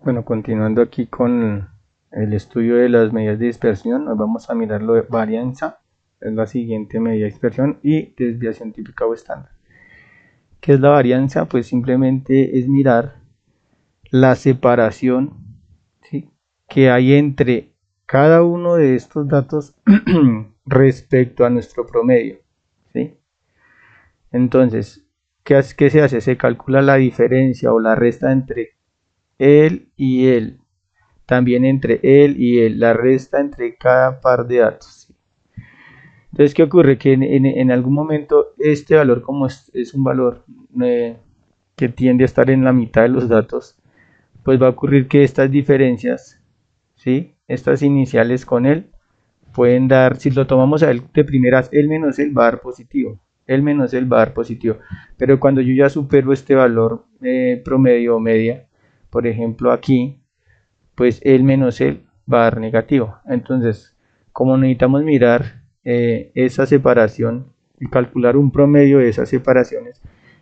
Bueno, continuando aquí con el estudio de las medidas de dispersión, nos vamos a mirar lo de varianza, es la siguiente medida de dispersión, y desviación típica o estándar. ¿Qué es la varianza? Pues simplemente es mirar la separación, ¿sí?, que hay entre cada uno de estos datos respecto a nuestro promedio, ¿sí? Entonces, ¿qué se hace? Se calcula la diferencia o la resta entre él y él, también entre él y él, la resta entre cada par de datos. Entonces, ¿qué ocurre? Que en algún momento este valor, como es un valor que tiende a estar en la mitad de los datos, pues va a ocurrir que estas diferencias, ¿sí?, estas iniciales con él, pueden dar, si lo tomamos a él de primeras, el menos el va a dar positivo, el menos el va a dar positivo, pero cuando yo ya supero este valor promedio o media, por ejemplo aquí, pues el menos el va a dar negativo. Entonces, como necesitamos mirar esa separación y calcular un promedio de esas separaciones,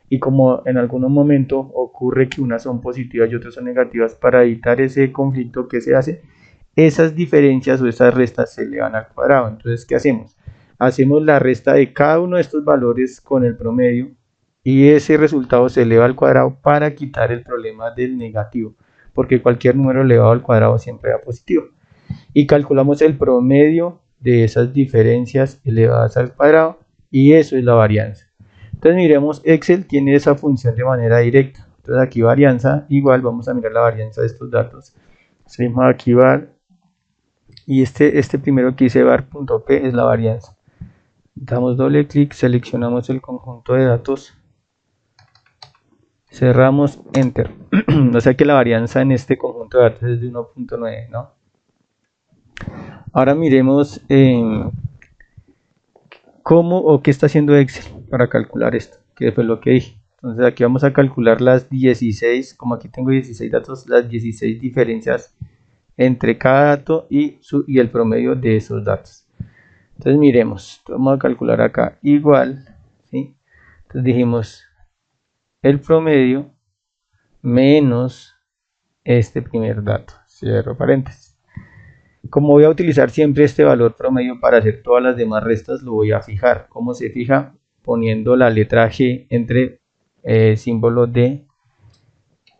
y como en algún momento ocurre que unas son positivas y otras son negativas, para evitar ese conflicto que se hace, esas diferencias o esas restas se elevan al cuadrado. Entonces, ¿qué hacemos? Hacemos la resta de cada uno de estos valores con el promedio y ese resultado se eleva al cuadrado para quitar el problema del negativo, porque cualquier número elevado al cuadrado siempre da positivo. Y calculamos el promedio de esas diferencias elevadas al cuadrado y eso es la varianza. Entonces miremos, Excel tiene esa función de manera directa. Entonces aquí varianza igual, vamos a mirar la varianza de estos datos. Seguimos aquí var y este primero que dice var.p es la varianza. Damos doble clic, seleccionamos el conjunto de datos, cerramos enter. O sea que la varianza en este conjunto de datos es de 1.9, ¿no? Ahora miremos cómo o qué está haciendo Excel para calcular esto, que fue lo que dije. Entonces aquí vamos a calcular las 16, como aquí tengo 16 datos, las 16 diferencias entre cada dato y el promedio de esos datos. Entonces miremos, vamos a calcular acá igual, ¿sí? Entonces dijimos el promedio menos este primer dato, cierro paréntesis. Como voy a utilizar siempre este valor promedio para hacer todas las demás restas, lo voy a fijar. ¿Cómo se fija? Poniendo la letra G entre símbolos de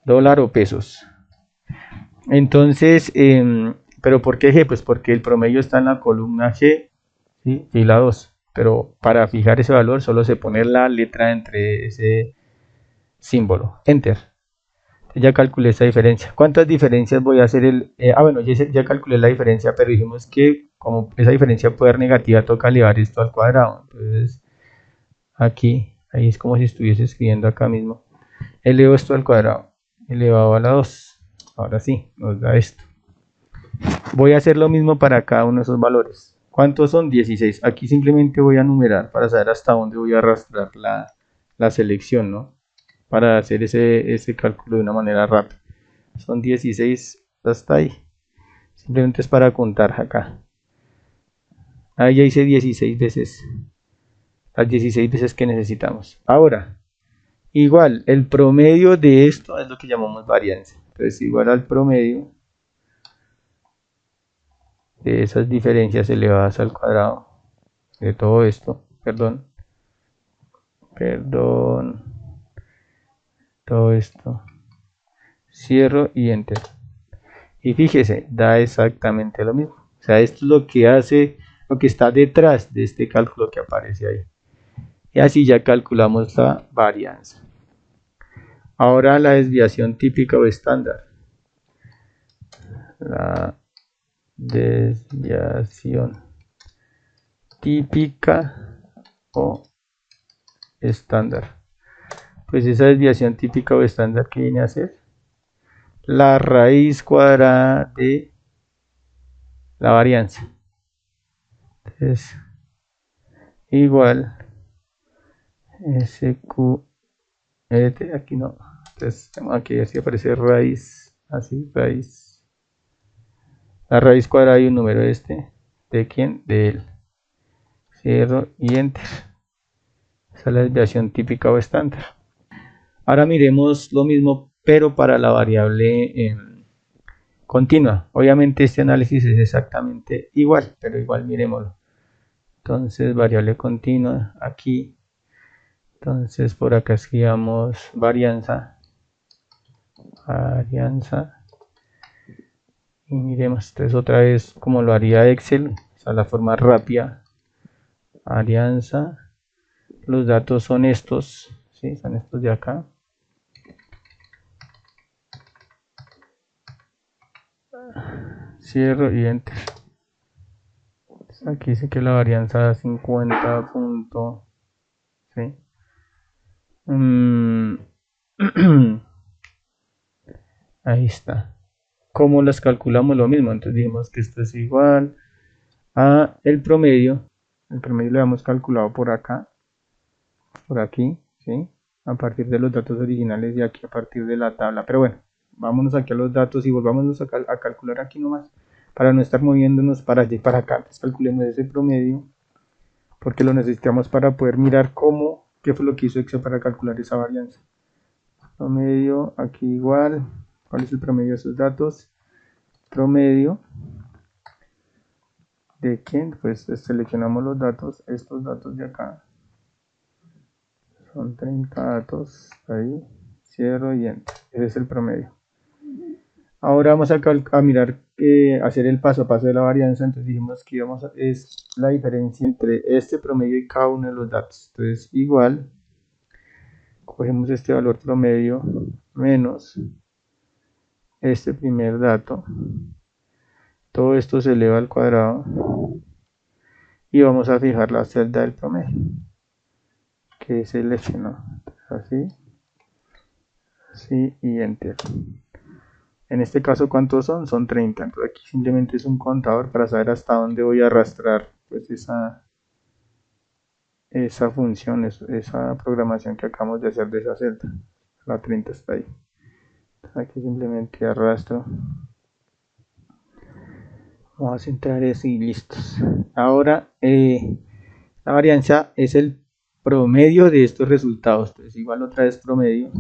dólar o pesos. Entonces, ¿pero por qué G? Pues porque el promedio está en la columna G, ¿sí?, fila 2. Pero para fijar ese valor solo se pone la letra entre ese símbolo. Enter. Ya calculé esa diferencia. ¿Cuántas diferencias voy a hacer? Bueno, ya calculé la diferencia, pero dijimos que como esa diferencia puede ser negativa, toca elevar esto al cuadrado. Entonces, aquí, ahí es como si estuviese escribiendo acá mismo. Elevo esto al cuadrado, elevado a la 2. Ahora sí, nos da esto. Voy a hacer lo mismo para cada uno de esos valores. ¿Cuántos son? 16. Aquí simplemente voy a numerar para saber hasta dónde voy a arrastrar la selección, ¿no? Para hacer ese cálculo de una manera rápida. Son 16 hasta ahí. Simplemente es para contar acá. Ahí ya hice 16 veces. Las 16 veces que necesitamos. Ahora, igual, el promedio de esto es lo que llamamos varianza. Entonces, igual al promedio de esas diferencias elevadas al cuadrado de todo esto, perdón, todo esto, cierro y enter. Y fíjese, da exactamente lo mismo. O sea, esto es lo que hace, lo que está detrás de este cálculo que aparece ahí. Y así ya calculamos la varianza. Ahora la desviación típica o estándar. La desviación típica o estándar. Pues esa desviación típica o estándar, ¿qué viene a ser? La raíz cuadrada de la varianza. Entonces, igual SQLT, aquí no. Entonces, aquí así aparece raíz, así, raíz. La raíz cuadrada y un número ¿de quién? De él. Cierro y enter. Esa es la desviación típica o estándar. Ahora miremos lo mismo, pero para la variable continua. Obviamente este análisis es exactamente igual, pero igual miremoslo. Entonces variable continua aquí. Entonces por acá escribamos varianza. Y miremos, entonces otra vez como lo haría Excel, o sea, la forma rápida. Varianza. Los datos son estos, ¿sí? Son estos de acá. Cierro y enter. Aquí dice que la varianza da 50 puntos. ¿Sí? Ahí está. ¿Cómo las calculamos? Lo mismo. Entonces dijimos que esto es igual a el promedio. El promedio lo habíamos calculado por acá. Por aquí. ¿Sí? A partir de los datos originales y aquí a partir de la tabla. Pero bueno, vámonos aquí a los datos y volvámonos a calcular aquí nomás. Para no estar moviéndonos para allí y para acá. Entonces calculemos ese promedio. Porque lo necesitamos para poder mirar qué fue lo que hizo Excel para calcular esa varianza. Promedio, aquí igual. ¿Cuál es el promedio de esos datos? Promedio. ¿De quién? Pues seleccionamos los datos, estos datos de acá. Son 30 datos. Ahí. Cierro y enter. Ese es el promedio. Ahora vamos a mirar, hacer el paso a paso de la varianza. Entonces dijimos que es la diferencia entre este promedio y cada uno de los datos. Entonces igual, cogemos este valor promedio menos este primer dato. Todo esto se eleva al cuadrado. Y vamos a fijar la celda del promedio. Que es el F, ¿no? Así. Así y enter. En este caso, ¿cuántos son? Son 30. Entonces aquí simplemente es un contador para saber hasta dónde voy a arrastrar pues esa función, esa programación que acabamos de hacer de esa celda. La 30 está ahí. Entonces aquí simplemente arrastro. Vamos a centrar eso y listos. Ahora, la varianza es el promedio de estos resultados. Entonces igual otra vez promedio.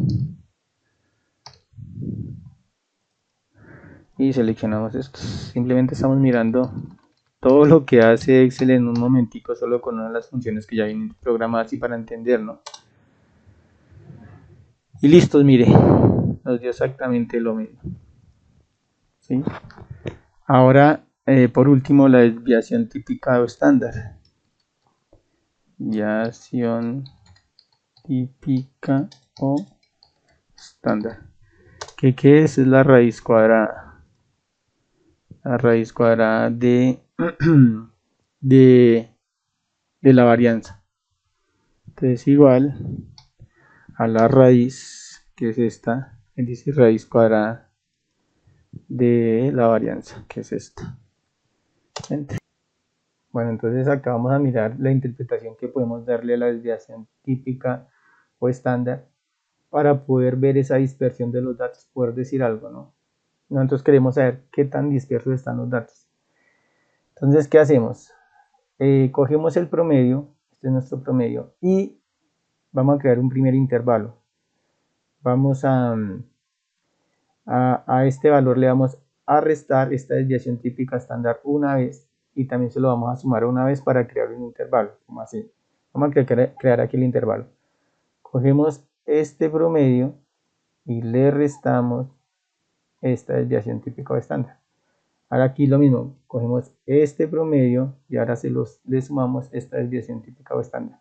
Y seleccionamos estos. Simplemente estamos mirando todo lo que hace Excel en un momentico solo con una de las funciones que ya vienen programadas y para entenderlo. Y listos, mire, nos dio exactamente lo mismo. ¿Sí? Ahora, por último, la desviación típica o estándar. Desviación típica o estándar. ¿Qué es? Es la raíz cuadrada. La raíz cuadrada de la varianza. Entonces igual a la raíz, que es esta, es decir, raíz cuadrada de la varianza, que es esta. Bueno, entonces acá vamos a mirar la interpretación que podemos darle a la desviación típica o estándar para poder ver esa dispersión de los datos, poder decir algo, ¿no? Nosotros queremos saber qué tan dispersos están los datos. Entonces, ¿qué hacemos? Cogemos el promedio, este es nuestro promedio, y vamos a crear un primer intervalo. Vamos a este valor le vamos a restar esta desviación típica estándar una vez y también se lo vamos a sumar una vez para crear un intervalo, como así. Vamos a crear aquí el intervalo. Cogemos este promedio y le restamos esta desviación típica o estándar. Ahora aquí lo mismo, cogemos este promedio y ahora le sumamos esta desviación típica o estándar.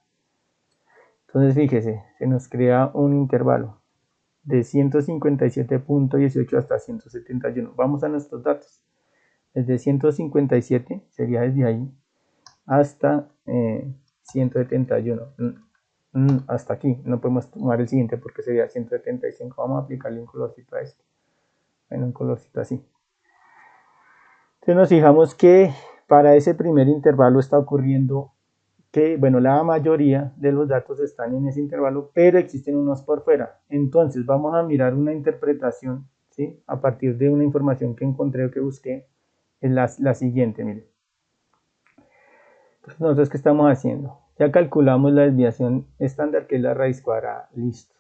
Entonces fíjese, se nos crea un intervalo de 157.18 hasta 171. Vamos a nuestros datos. Desde 157 sería desde ahí hasta 171. Hasta aquí. No podemos tomar el siguiente porque sería 175. Vamos a aplicarle un colorcito a este. Bueno, un colorcito así. Entonces nos fijamos que para ese primer intervalo está ocurriendo que, bueno, la mayoría de los datos están en ese intervalo, pero existen unos por fuera. Entonces vamos a mirar una interpretación, ¿sí? A partir de una información que encontré o que busqué, es la siguiente, miren. Entonces, nosotros, ¿qué estamos haciendo? Ya calculamos la desviación estándar, que es la raíz cuadrada. Listos.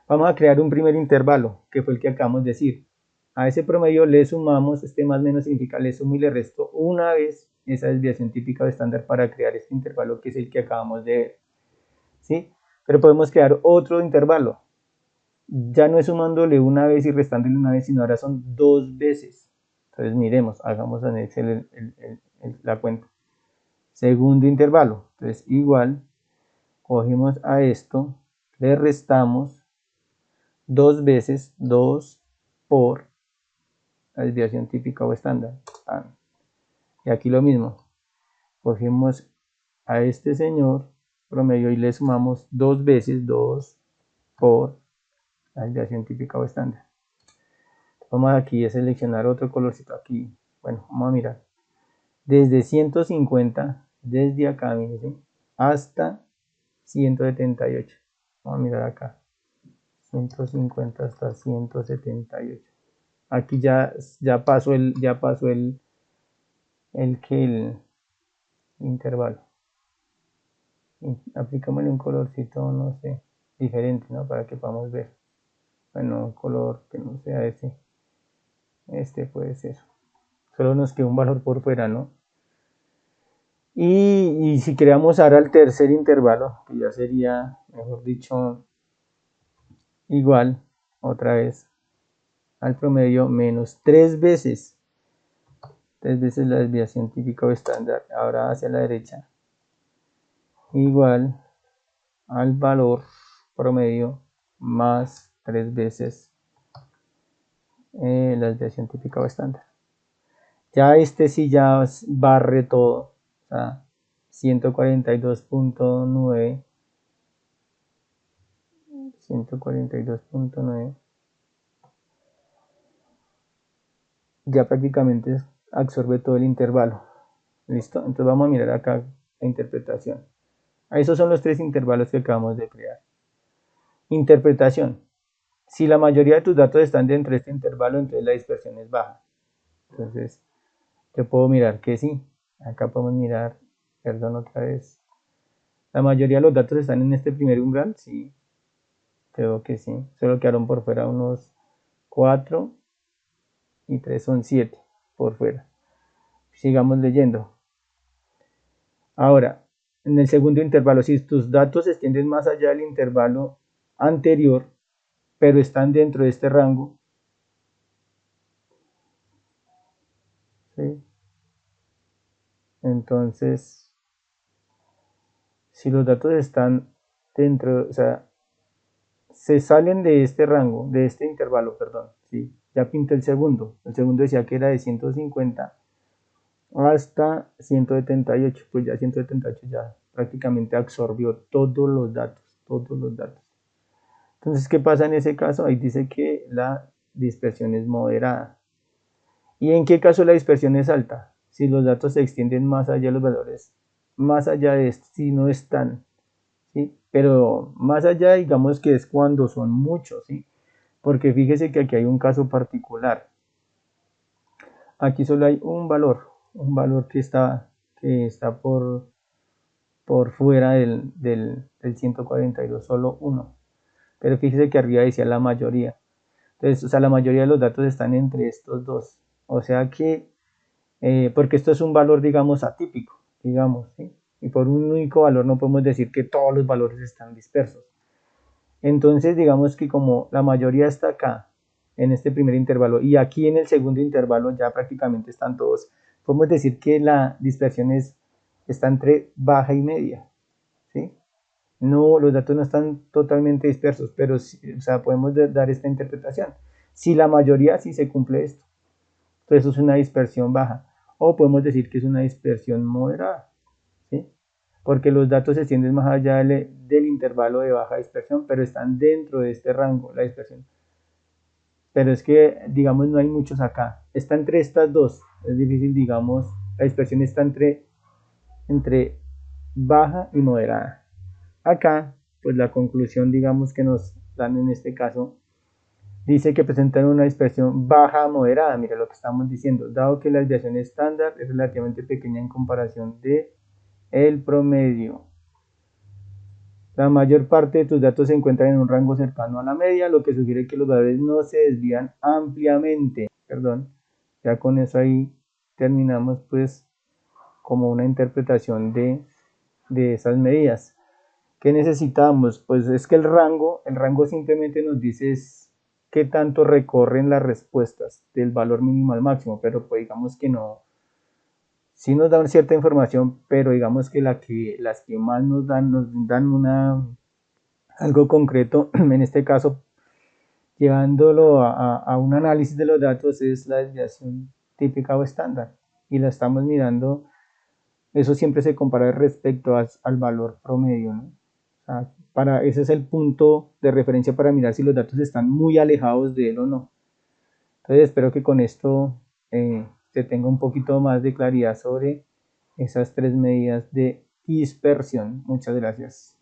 Vamos a crear un primer intervalo, que fue el que acabamos de decir. a ese promedio le sumamos, este más menos significa le sumo y le resto una vez esa desviación típica o estándar para crear este intervalo que es el que acabamos de ver, ¿sí? Pero podemos crear otro intervalo, ya no es sumándole una vez y restándole una vez, sino ahora son dos veces. Entonces miremos, hagamos en Excel la cuenta. Segundo intervalo, entonces igual, cogemos a esto, le restamos dos veces 2 por la desviación típica o estándar. Y aquí lo mismo, cogemos a este señor promedio y le sumamos dos veces 2 por la desviación típica o estándar. Vamos aquí a seleccionar otro colorcito aquí. Bueno, vamos a mirar. Desde 150, desde acá, miren, hasta 178. Vamos a mirar acá. 150 hasta 178. Aquí ya pasó el intervalo. Aplicámosle un colorcito, no sé, diferente, ¿no? Para que podamos ver. Bueno, un color que no sea ese. Este puede ser. Solo nos queda un valor por fuera, ¿no? Y si creamos ahora el tercer intervalo, que ya sería, mejor dicho, igual, otra vez, al promedio menos tres veces la desviación típica o estándar, ahora hacia la derecha, igual al valor promedio más tres veces la desviación típica o estándar. Ya este sí ya barre todo, o sea, 142.9 ya prácticamente absorbe todo el intervalo. ¿Listo? Entonces vamos a mirar acá la interpretación. Esos son los tres intervalos que acabamos de crear. Interpretación. Si la mayoría de tus datos están dentro de este intervalo, entonces la dispersión es baja. Entonces, yo puedo mirar que sí. Acá podemos mirar, perdón, otra vez. La mayoría de los datos están en este primer umbral, sí. Creo que sí. Solo quedaron por fuera unos 4 y 3 son 7 por fuera. Sigamos leyendo. Ahora, en el segundo intervalo, si tus datos se extienden más allá del intervalo anterior, pero están dentro de este rango, ¿sí? Entonces, si los datos están dentro, o sea, se salen de este rango, de este intervalo, perdón, ¿sí? Ya pinté el segundo decía que era de 150 hasta 178, pues ya 178 ya prácticamente absorbió todos los datos, Entonces, ¿qué pasa en ese caso? Ahí dice que la dispersión es moderada. ¿Y en qué caso la dispersión es alta? Si los datos se extienden más allá de los valores, más allá de esto, si no están, ¿sí? Pero más allá, digamos que es cuando son muchos, ¿sí? Porque fíjese que aquí hay un caso particular. Aquí solo hay un valor que está por fuera del 142, solo uno. Pero fíjese que arriba decía la mayoría. Entonces, o sea, la mayoría de los datos están entre estos dos. O sea que, porque esto es un valor, digamos, atípico, digamos, ¿sí? Y por un único valor no podemos decir que todos los valores están dispersos. Entonces, digamos que como la mayoría está acá, en este primer intervalo, y aquí en el segundo intervalo ya prácticamente están todos, podemos decir que la dispersión está entre baja y media, ¿sí? No, los datos no están totalmente dispersos, pero o sea, podemos dar esta interpretación. Si la mayoría sí se cumple esto, entonces eso es una dispersión baja. O podemos decir que es una dispersión moderada, ¿sí? Porque los datos se extienden más allá del intervalo de baja dispersión, pero están dentro de este rango, la dispersión. Pero es que, digamos, no hay muchos acá. Está entre estas dos. Es difícil, digamos, la dispersión está entre baja y moderada. Acá, pues la conclusión, digamos, que nos dan en este caso, dice que presentan una dispersión baja a moderada. Mira lo que estamos diciendo. Dado que la desviación estándar es relativamente pequeña en comparación de el promedio. La mayor parte de tus datos se encuentran en un rango cercano a la media, lo que sugiere que los valores no se desvían ampliamente. Perdón, ya con eso ahí terminamos pues como una interpretación de esas medidas. ¿Qué necesitamos? Pues es que el rango simplemente nos dice qué tanto recorren las respuestas del valor mínimo al máximo, pero pues digamos que no, sí nos dan cierta información, pero digamos que las que más nos dan algo concreto, en este caso, llevándolo a un análisis de los datos, es la desviación típica o estándar. Y la estamos mirando, eso siempre se compara respecto al valor promedio, ¿no? O sea, ese es el punto de referencia para mirar si los datos están muy alejados de él o no. Entonces espero que con esto se tenga un poquito más de claridad sobre esas tres medidas de dispersión. Muchas gracias.